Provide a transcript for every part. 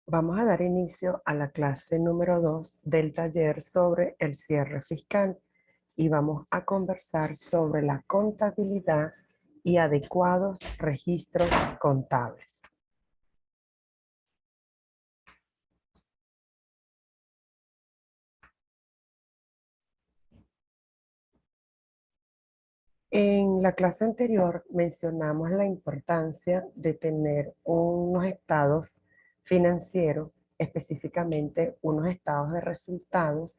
Vamos a dar inicio a la clase número 2 del taller sobre el cierre fiscal y vamos a conversar sobre la contabilidad y adecuados registros contables. En la clase anterior mencionamos la importancia de tener unos estados financieros, específicamente unos estados de resultados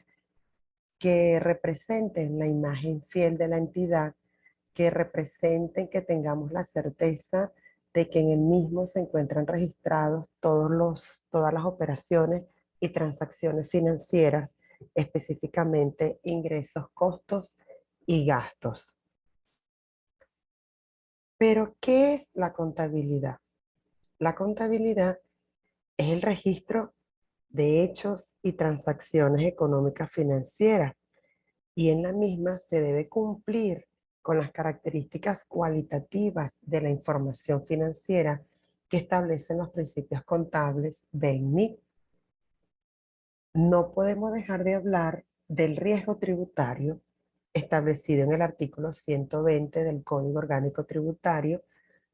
que representen la imagen fiel de la entidad, que representen que tengamos la certeza de que en el mismo se encuentran registrados todas las operaciones y transacciones financieras, específicamente ingresos, costos y gastos. Pero, ¿qué es la contabilidad? La contabilidad es el registro de hechos y transacciones económicas financieras, y en la misma se debe cumplir con las características cualitativas de la información financiera que establecen los principios contables del MIC. No podemos dejar de hablar del riesgo tributario establecido en el artículo 120 del Código Orgánico Tributario,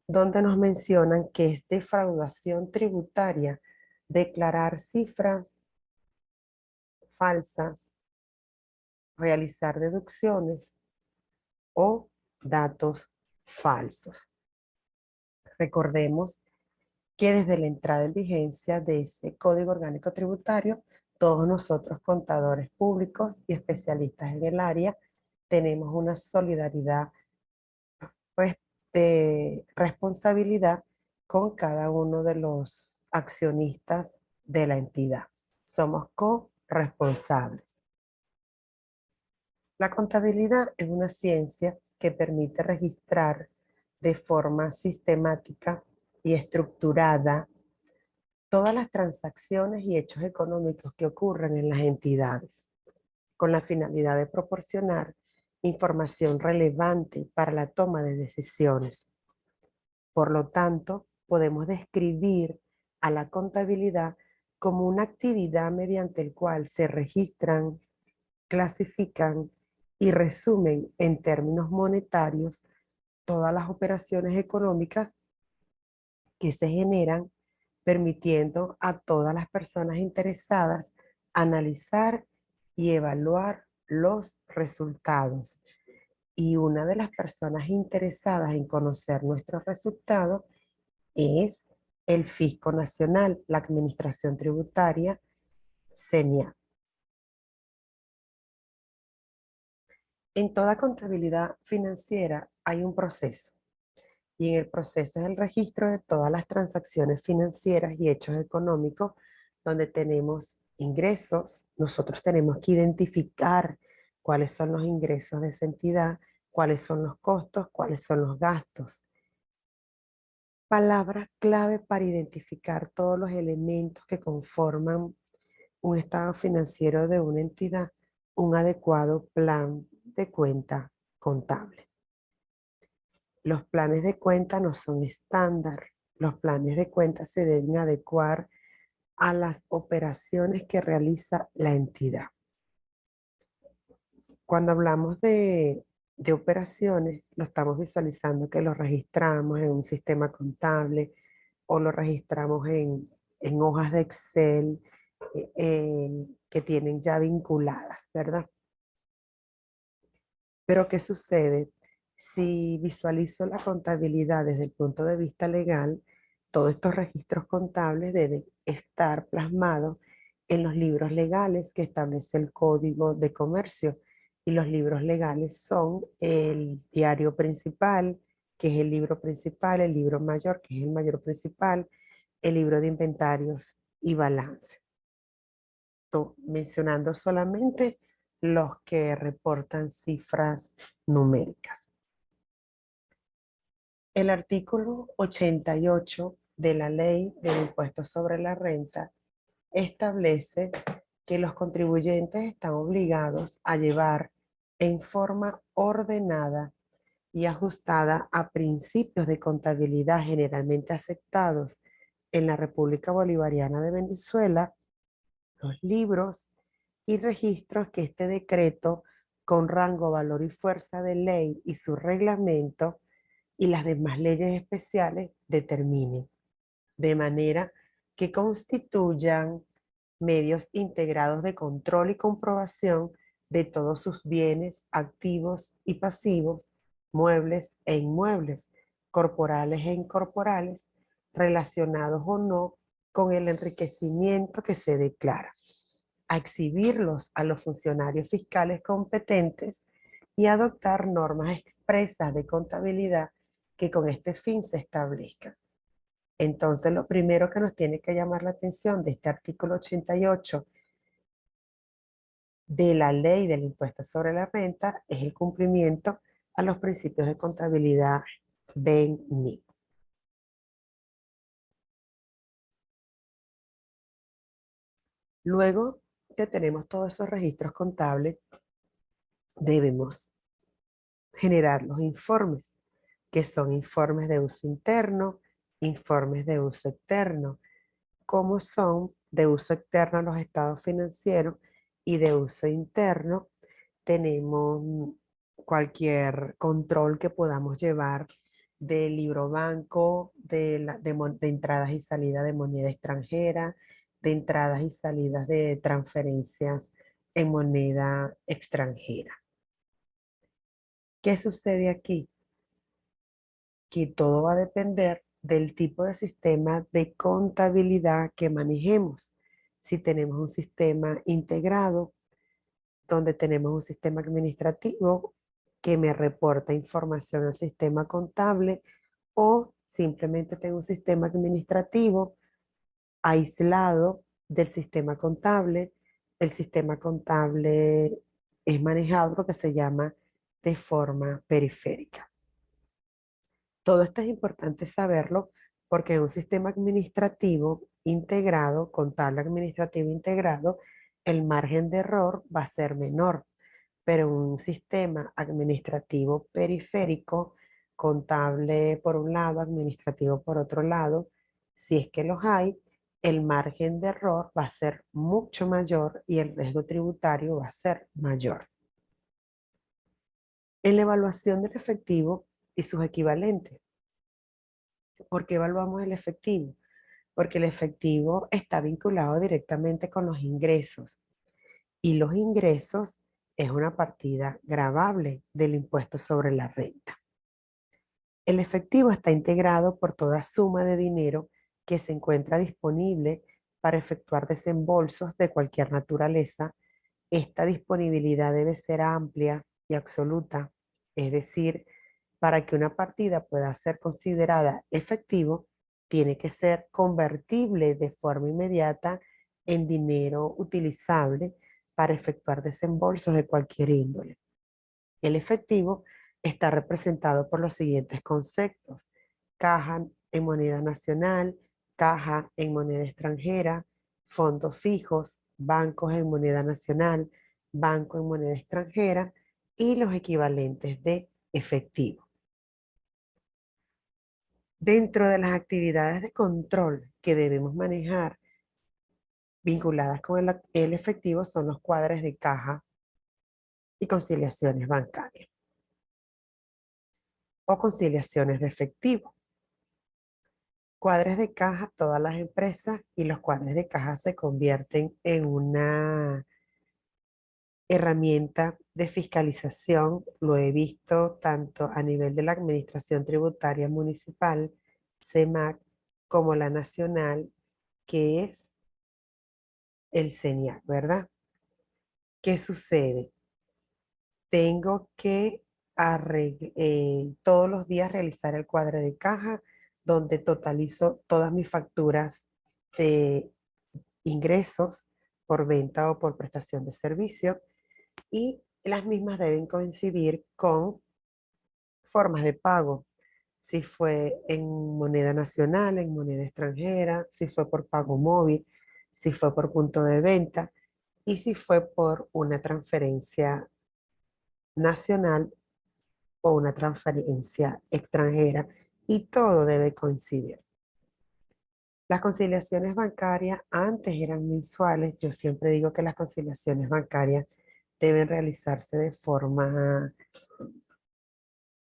donde nos mencionan que es defraudación tributaria declarar cifras falsas, realizar deducciones o datos falsos. Recordemos que desde la entrada en vigencia de ese Código Orgánico Tributario, todos nosotros, contadores públicos y especialistas en el área, tenemos una solidaridad de responsabilidad con cada uno de los accionistas de la entidad. Somos corresponsables. La contabilidad es una ciencia que permite registrar de forma sistemática y estructurada todas las transacciones y hechos económicos que ocurren en las entidades, con la finalidad de proporcionar información relevante para la toma de decisiones. Por lo tanto, podemos describir a la contabilidad como una actividad mediante la cual se registran, clasifican y resumen en términos monetarios todas las operaciones económicas que se generan, permitiendo a todas las personas interesadas analizar y evaluar los resultados. Y una de las personas interesadas en conocer nuestros resultados es el Fisco Nacional, la Administración Tributaria, CENIA. En toda contabilidad financiera hay un proceso, y en el proceso es el registro de todas las transacciones financieras y hechos económicos donde tenemos ingresos. Nosotros tenemos que identificar cuáles son los ingresos de esa entidad, cuáles son los costos, cuáles son los gastos. Palabras clave para identificar todos los elementos que conforman un estado financiero de una entidad: un adecuado plan de cuenta contable. Los planes de cuenta no son estándar. Los planes de cuenta se deben adecuar a las operaciones que realiza la entidad. Cuando hablamos de operaciones, lo estamos visualizando que lo registramos en un sistema contable o lo registramos en hojas de Excel que tienen ya vinculadas, ¿verdad? Pero ¿qué sucede? Si visualizo la contabilidad desde el punto de vista legal, todos estos registros contables deben estar plasmados en los libros legales que establece el Código de Comercio. Y los libros legales son el diario principal, que es el libro principal, el libro mayor, que es el mayor principal, el libro de inventarios y balance. Mencionando solamente los que reportan cifras numéricas. El artículo 88 de la Ley del Impuesto sobre la Renta establece que los contribuyentes están obligados a llevar en forma ordenada y ajustada a principios de contabilidad generalmente aceptados en la República Bolivariana de Venezuela los libros y registros que este decreto con rango, valor y fuerza de ley y su reglamento y las demás leyes especiales determinen, de manera que constituyan medios integrados de control y comprobación de todos sus bienes, activos y pasivos, muebles e inmuebles, corporales e incorporales, relacionados o no con el enriquecimiento que se declara, a exhibirlos a los funcionarios fiscales competentes y adoptar normas expresas de contabilidad que con este fin se establezcan. Entonces, lo primero que nos tiene que llamar la atención de este artículo 88 de la ley del impuesto sobre la renta es el cumplimiento a los principios de contabilidad BEN-NIC. Luego que tenemos todos esos registros contables, debemos generar los informes, que son informes de uso interno, informes de uso externo. Como son de uso externo los estados financieros y de uso interno, tenemos cualquier control que podamos llevar del libro banco, de entradas y salidas de moneda extranjera, de entradas y salidas de transferencias en moneda extranjera. ¿Qué sucede aquí? Que todo va a depender del tipo de sistema de contabilidad que manejemos. Si tenemos un sistema integrado, donde tenemos un sistema administrativo que me reporta información al sistema contable, o simplemente tengo un sistema administrativo aislado del sistema contable. El sistema contable es manejado lo que se llama de forma periférica. Todo esto es importante saberlo porque en un sistema administrativo integrado, contable administrativo integrado, el margen de error va a ser menor, pero en un sistema administrativo periférico, contable por un lado, administrativo por otro lado, si es que los hay, el margen de error va a ser mucho mayor y el riesgo tributario va a ser mayor. En la evaluación del efectivo y sus equivalentes, ¿por qué evaluamos el efectivo? Porque el efectivo está vinculado directamente con los ingresos y los ingresos es una partida gravable del impuesto sobre la renta. El efectivo está integrado por toda suma de dinero que se encuentra disponible para efectuar desembolsos de cualquier naturaleza. Esta disponibilidad debe ser amplia y absoluta, es decir, para que una partida pueda ser considerada efectivo, tiene que ser convertible de forma inmediata en dinero utilizable para efectuar desembolsos de cualquier índole. El efectivo está representado por los siguientes conceptos: caja en moneda nacional, caja en moneda extranjera, fondos fijos, bancos en moneda nacional, banco en moneda extranjera y los equivalentes de efectivo. Dentro de las actividades de control que debemos manejar vinculadas con el efectivo son los cuadres de caja y conciliaciones bancarias o conciliaciones de efectivo. Cuadres de caja, todas las empresas y los cuadres de caja se convierten en una herramienta de fiscalización. Lo he visto tanto a nivel de la Administración Tributaria Municipal, CEMAC, como la nacional, que es el CENIAC, ¿verdad? ¿Qué sucede? Tengo que todos los días realizar el cuadro de caja donde totalizo todas mis facturas de ingresos por venta o por prestación de servicio, y las mismas deben coincidir con formas de pago. Si fue en moneda nacional, en moneda extranjera, si fue por pago móvil, si fue por punto de venta y si fue por una transferencia nacional o una transferencia extranjera, y todo debe coincidir. Las conciliaciones bancarias antes eran mensuales. Yo siempre digo que las conciliaciones bancarias deben realizarse de forma,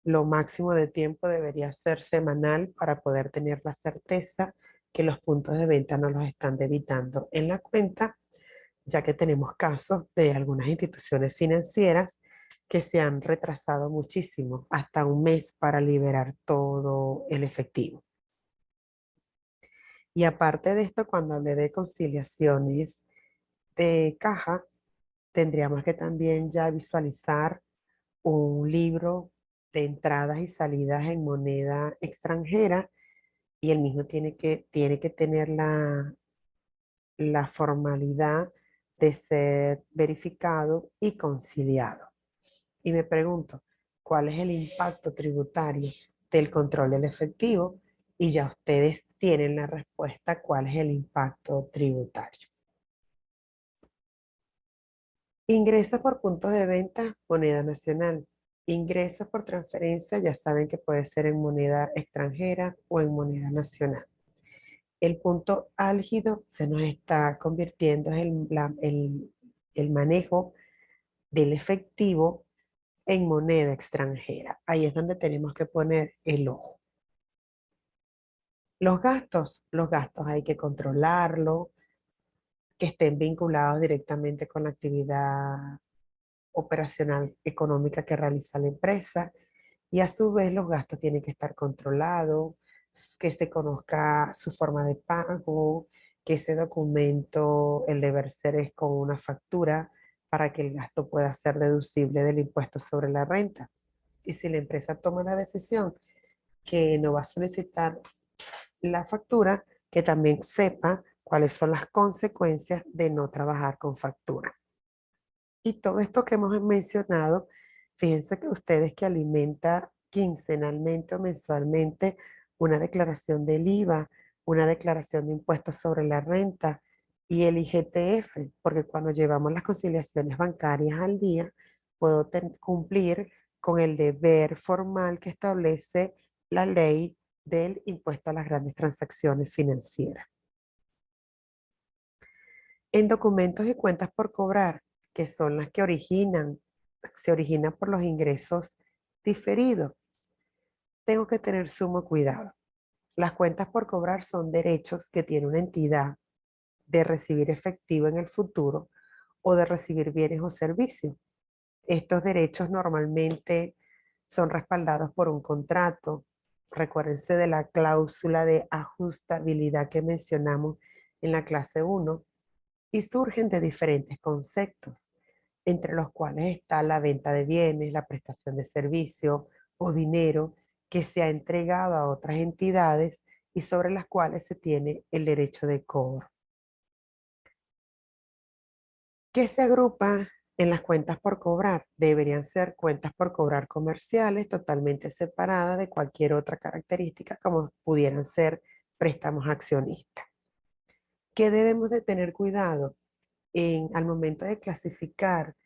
lo máximo de tiempo debería ser semanal para poder tener la certeza que los puntos de venta no los están debitando en la cuenta, ya que tenemos casos de algunas instituciones financieras que se han retrasado muchísimo, hasta un mes para liberar todo el efectivo. Y aparte de esto, cuando hablé de conciliaciones de caja, tendríamos que también ya visualizar un libro de entradas y salidas en moneda extranjera y el mismo tiene que tener la formalidad de ser verificado y conciliado. Y me pregunto, ¿cuál es el impacto tributario del control del efectivo? Y ya ustedes tienen la respuesta, ¿cuál es el impacto tributario? Ingresos por puntos de venta, moneda nacional. Ingresos por transferencia, ya saben que puede ser en moneda extranjera o en moneda nacional. El punto álgido se nos está convirtiendo en el manejo del efectivo en moneda extranjera. Ahí es donde tenemos que poner el ojo. Los gastos hay que controlarlo, que estén vinculados directamente con la actividad operacional económica que realiza la empresa y a su vez los gastos tienen que estar controlados, que se conozca su forma de pago, que ese documento, el deber ser es con una factura para que el gasto pueda ser deducible del impuesto sobre la renta. Y si la empresa toma la decisión que no va a solicitar la factura, que también sepa cuáles son las consecuencias de no trabajar con factura. Y todo esto que hemos mencionado, fíjense que ustedes que alimenta quincenalmente o mensualmente una declaración del IVA, una declaración de impuestos sobre la renta y el IGTF, porque cuando llevamos las conciliaciones bancarias al día, puedo cumplir con el deber formal que establece la ley del impuesto a las grandes transacciones financieras. En documentos y cuentas por cobrar, que son las que se originan por los ingresos diferidos, tengo que tener sumo cuidado. Las cuentas por cobrar son derechos que tiene una entidad de recibir efectivo en el futuro o de recibir bienes o servicios. Estos derechos normalmente son respaldados por un contrato. Recuérdense de la cláusula de ajustabilidad que mencionamos en la clase 1 y surgen de diferentes conceptos, entre los cuales está la venta de bienes, la prestación de servicio o dinero que se ha entregado a otras entidades y sobre las cuales se tiene el derecho de cobro. ¿Qué se agrupa en las cuentas por cobrar? Deberían ser cuentas por cobrar comerciales totalmente separadas de cualquier otra característica, como pudieran ser préstamos accionistas. ¿Qué debemos de tener cuidado al momento de clasificar,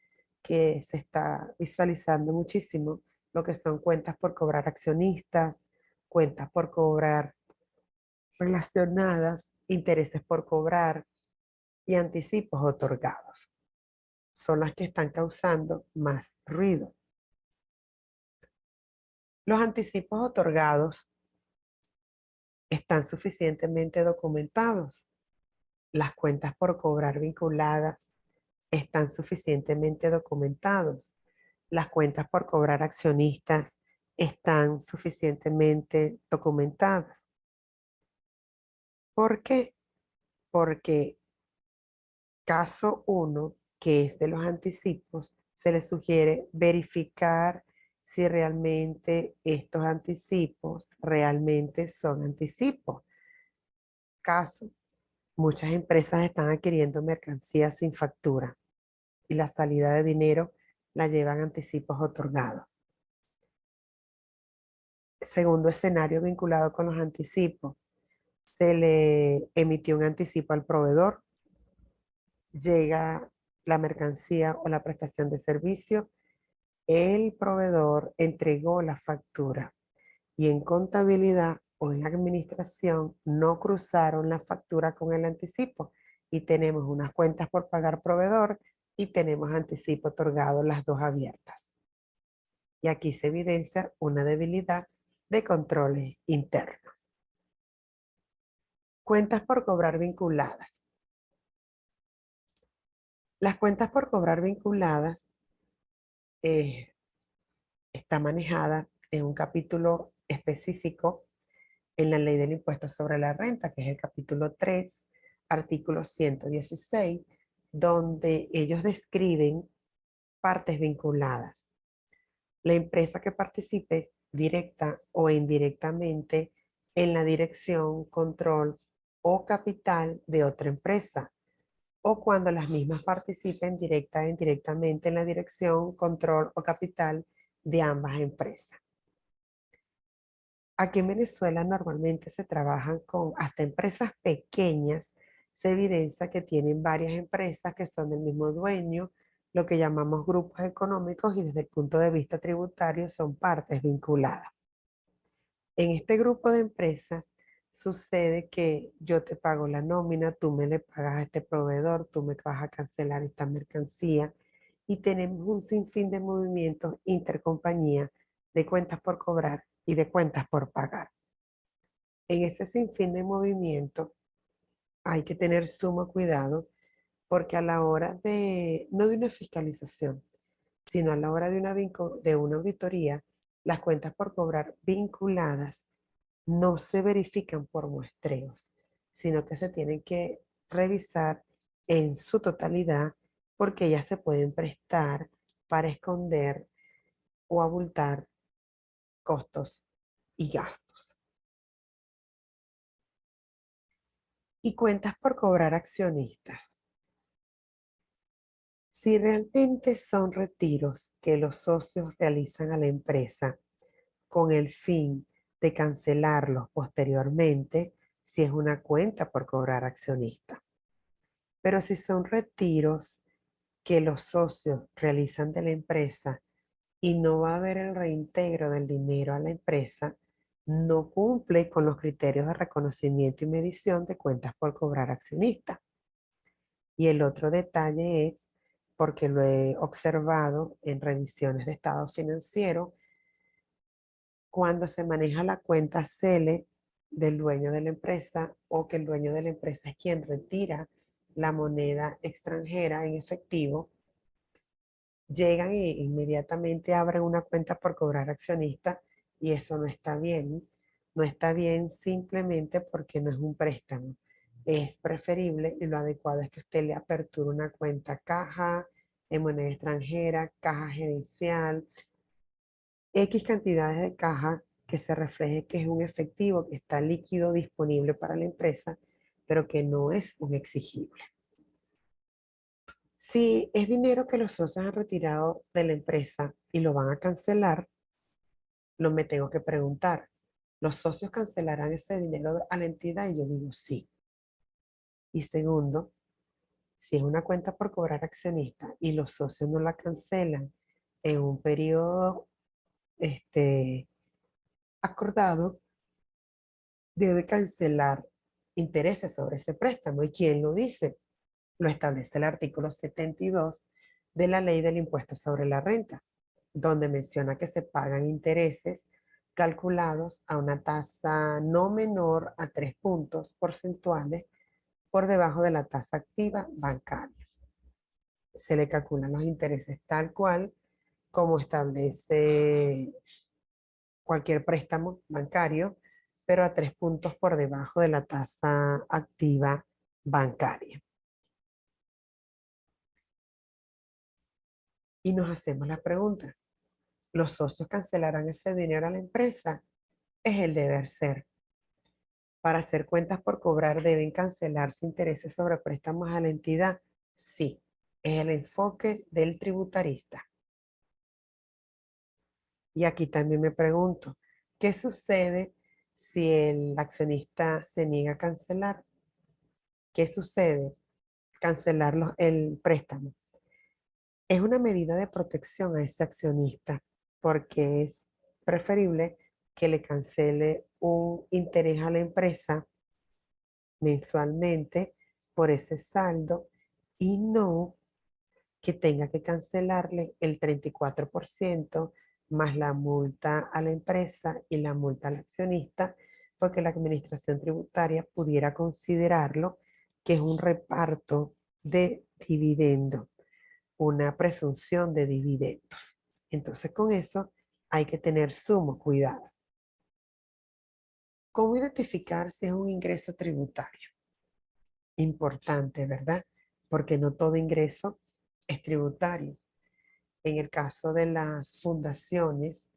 que se está visualizando muchísimo lo que son cuentas por cobrar accionistas, cuentas por cobrar relacionadas, intereses por cobrar y anticipos otorgados? Son las que están causando más ruido. Los anticipos otorgados están suficientemente documentados. Las cuentas por cobrar vinculadas están suficientemente documentados. Las cuentas por cobrar accionistas están suficientemente documentadas. ¿Por qué? Porque caso 1, que es de los anticipos, se le sugiere verificar si realmente estos anticipos realmente son anticipos. Caso, muchas empresas están adquiriendo mercancías sin factura y la salida de dinero la llevan anticipos otorgados. Segundo escenario vinculado con los anticipos, se le emitió un anticipo al proveedor, llega la mercancía o la prestación de servicio, el proveedor entregó la factura y en contabilidad o en administración no cruzaron la factura con el anticipo y tenemos unas cuentas por pagar proveedor y tenemos anticipo otorgado, las dos abiertas. Y aquí se evidencia una debilidad de controles internos. Cuentas por cobrar vinculadas. Las cuentas por cobrar vinculadas está manejada en un capítulo específico en la Ley del Impuesto sobre la Renta, que es el capítulo 3, artículo 116, donde ellos describen partes vinculadas. La empresa que participe directa o indirectamente en la dirección, control o capital de otra empresa, o cuando las mismas participen directa e indirectamente en la dirección, control o capital de ambas empresas. Aquí en Venezuela normalmente se trabajan con hasta empresas pequeñas, se evidencia que tienen varias empresas que son del mismo dueño, lo que llamamos grupos económicos y desde el punto de vista tributario son partes vinculadas. En este grupo de empresas sucede que yo te pago la nómina, tú me le pagas a este proveedor, tú me vas a cancelar esta mercancía y tenemos un sinfín de movimientos intercompañía de cuentas por cobrar y de cuentas por pagar. En ese sinfín de movimientos hay que tener sumo cuidado porque a la hora de, no de una fiscalización, sino a la hora de una auditoría, las cuentas por cobrar vinculadas no se verifican por muestreos, sino que se tienen que revisar en su totalidad porque ellas se pueden prestar para esconder o abultar costos y gastos. Y cuentas por cobrar accionistas. Si realmente son retiros que los socios realizan a la empresa con el fin de cancelarlos posteriormente, si es una cuenta por cobrar accionista. Pero si son retiros que los socios realizan de la empresa y no va a haber el reintegro del dinero a la empresa, no cumple con los criterios de reconocimiento y medición de cuentas por cobrar accionista. Y el otro detalle es, porque lo he observado en revisiones de estado financiero, cuando se maneja la cuenta CELE del dueño de la empresa o que el dueño de la empresa es quien retira la moneda extranjera en efectivo, llegan e inmediatamente abren una cuenta por cobrar accionista y eso no está bien. No está bien simplemente porque no es un préstamo. Es preferible y lo adecuado es que usted le aperture una cuenta caja en moneda extranjera, caja gerencial, X cantidades de caja que se refleje que es un efectivo que está líquido disponible para la empresa, pero que no es un exigible. Si es dinero que los socios han retirado de la empresa y lo van a cancelar, me tengo que preguntar, ¿los socios cancelarán ese dinero a la entidad? Y yo digo sí. Y segundo, si es una cuenta por cobrar accionista y los socios no la cancelan en un periodo acordado, debe cancelar intereses sobre ese préstamo. ¿Y quién lo dice? Lo establece el artículo 72 de la Ley del Impuesto sobre la Renta, donde menciona que se pagan intereses calculados a una tasa no menor a 3 puntos porcentuales por debajo de la tasa activa bancaria. Se le calculan los intereses tal cual como establece cualquier préstamo bancario, pero a 3 puntos por debajo de la tasa activa bancaria. Y nos hacemos la pregunta, ¿los socios cancelarán ese dinero a la empresa? Es el deber ser. Para hacer cuentas por cobrar deben cancelarse intereses sobre préstamos a la entidad. Sí, es el enfoque del tributarista. Y aquí también me pregunto, ¿qué sucede si el accionista se niega a cancelar? ¿Qué sucede? Cancelar el préstamo. Es una medida de protección a ese accionista porque es preferible que le cancele un interés a la empresa mensualmente por ese saldo y no que tenga que cancelarle el 34% más la multa a la empresa y la multa al accionista, porque la administración tributaria pudiera considerarlo que es un reparto de dividendo, una presunción de dividendos. Entonces, con eso hay que tener sumo cuidado. ¿Cómo identificar si es un ingreso tributario? Importante, ¿verdad? Porque no todo ingreso es tributario. En el caso de las fundaciones,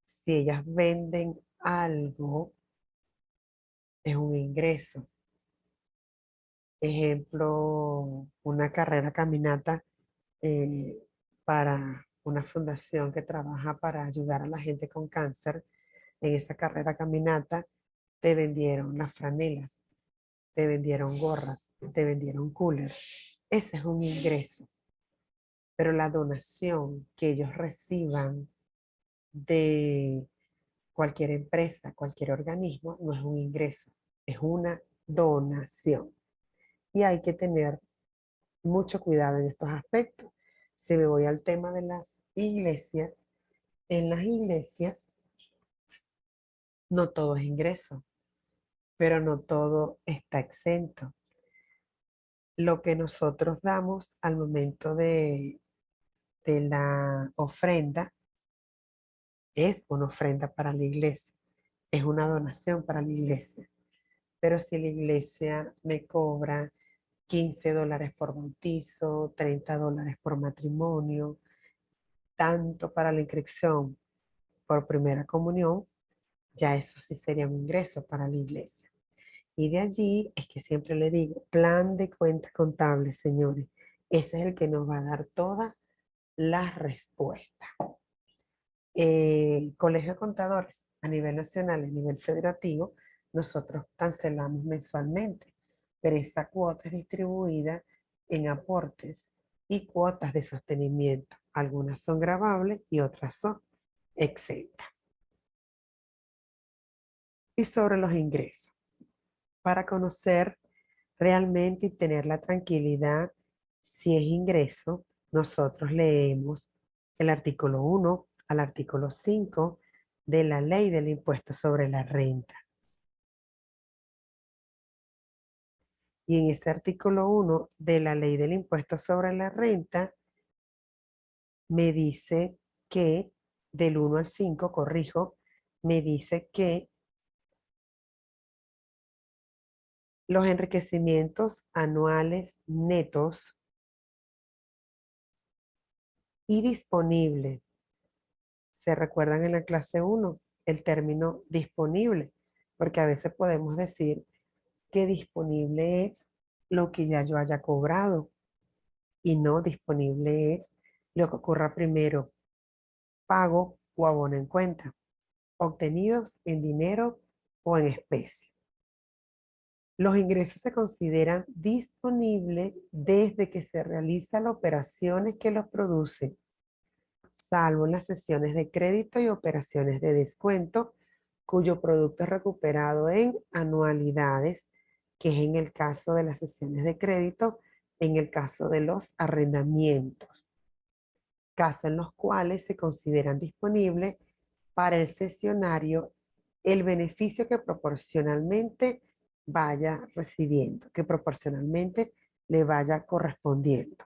si ellas venden algo, es un ingreso. Ejemplo, una carrera caminata eh, para una fundación que trabaja para ayudar a la gente con cáncer. En esa carrera caminata te vendieron las franelas, te vendieron gorras, te vendieron coolers. Ese es un ingreso. Pero la donación que ellos reciban de cualquier empresa, cualquier organismo, no es un ingreso, es una donación. Y hay que tener mucho cuidado en estos aspectos. Si me voy al tema de las iglesias, en las iglesias no todo es ingreso, pero no todo está exento. Lo que nosotros damos al momento de la ofrenda es una ofrenda para la iglesia, es una donación para la iglesia. Pero si la iglesia me cobra $15 por bautizo, $30 por matrimonio, tanto para la inscripción por primera comunión, ya eso sí sería un ingreso para la iglesia. Y de allí es que siempre le digo, plan de cuenta contable, señores. Ese es el que nos va a dar todas las respuestas. Colegio de Contadores a nivel nacional, a nivel federativo, nosotros cancelamos mensualmente, pero esa cuota es distribuida en aportes y cuotas de sostenimiento. Algunas son gravables y otras son exentas. Y sobre los ingresos, para conocer realmente y tener la tranquilidad si es ingreso, nosotros leemos el artículo 1 al artículo 5 de la ley del impuesto sobre la renta. Y en ese artículo 1 de la ley del impuesto sobre la renta me dice que, del 1 al 5, corrijo, me dice que los enriquecimientos anuales netos y disponibles, se recuerdan en la clase 1 el término disponible, porque a veces podemos decir que disponible es lo que ya yo haya cobrado y no disponible es lo que ocurra primero, pago o abono en cuenta, obtenidos en dinero o en especie. Los ingresos se consideran disponibles desde que se realizan las operaciones que los producen, salvo en las sesiones de crédito y operaciones de descuento, cuyo producto es recuperado en anualidades, que es en el caso de las sesiones de crédito, en el caso de los arrendamientos, casos en los cuales se consideran disponibles para el cesionario el beneficio que proporcionalmente vaya recibiendo, que proporcionalmente le vaya correspondiendo.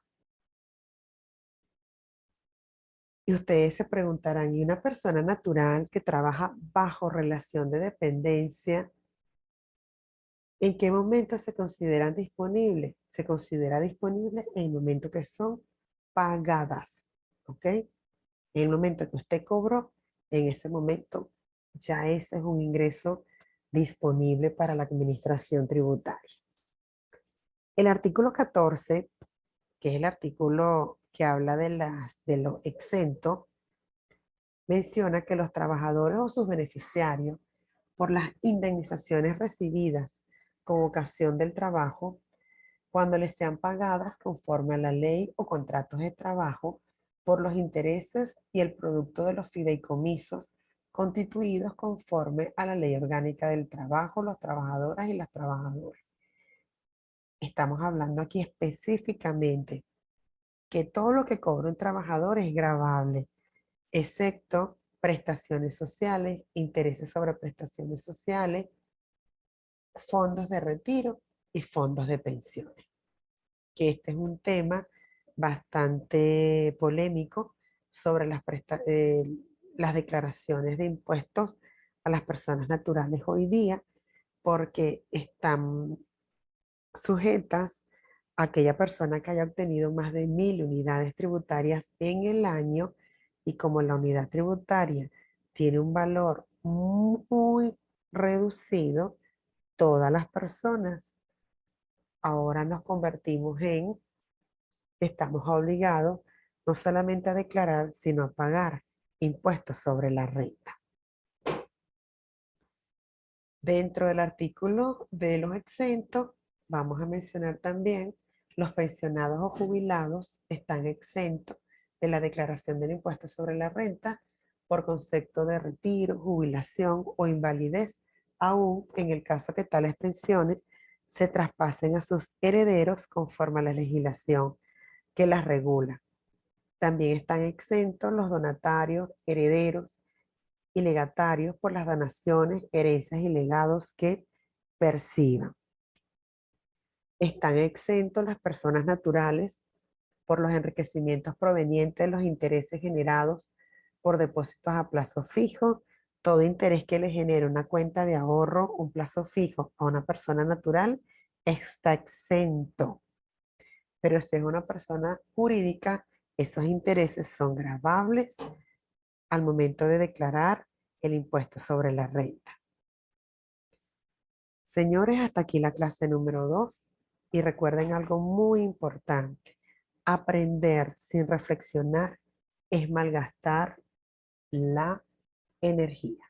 Y ustedes se preguntarán, ¿y una persona natural que trabaja bajo relación de dependencia, en qué momento se consideran disponibles? Se considera disponible en el momento que son pagadas, ¿ok? En el momento que usted cobró, en ese momento ya ese es un ingreso disponible para la administración tributaria. El artículo 14, que es el artículo que habla de lo exento, menciona que los trabajadores o sus beneficiarios, por las indemnizaciones recibidas con ocasión del trabajo, cuando les sean pagadas conforme a la ley o contratos de trabajo, por los intereses y el producto de los fideicomisos constituidos conforme a la Ley Orgánica del Trabajo, los trabajadoras y las trabajadoras. Estamos hablando aquí específicamente que todo lo que cobra un trabajador es gravable, excepto prestaciones sociales, intereses sobre prestaciones sociales, fondos de retiro y fondos de pensiones. Que este es un tema bastante polémico sobre las declaraciones de impuestos a las personas naturales hoy día, porque están sujetas a aquella persona que haya obtenido más de 1.000 unidades tributarias en el año, y como la unidad tributaria tiene un valor muy reducido, todas las personas ahora nos convertimos en, estamos obligados no solamente a declarar, sino a pagar impuestos sobre la renta. Dentro del artículo de los exentos, vamos a mencionar también los pensionados o jubilados están exentos de la declaración del impuesto sobre la renta por concepto de retiro, jubilación o invalidez, aún en el caso que tales pensiones se traspasen a sus herederos conforme a la legislación que las regula. También están exentos los donatarios, herederos y legatarios por las donaciones, herencias y legados que perciban. Están exentos las personas naturales por los enriquecimientos provenientes de los intereses generados por depósitos a plazo fijo. Todo interés que le genere una cuenta de ahorro, un plazo fijo a una persona natural, está exento. Pero si es una persona jurídica, esos intereses son gravables al momento de declarar el impuesto sobre la renta. Señores, hasta aquí la clase número 2 y recuerden algo muy importante. Aprender sin reflexionar es malgastar la energía.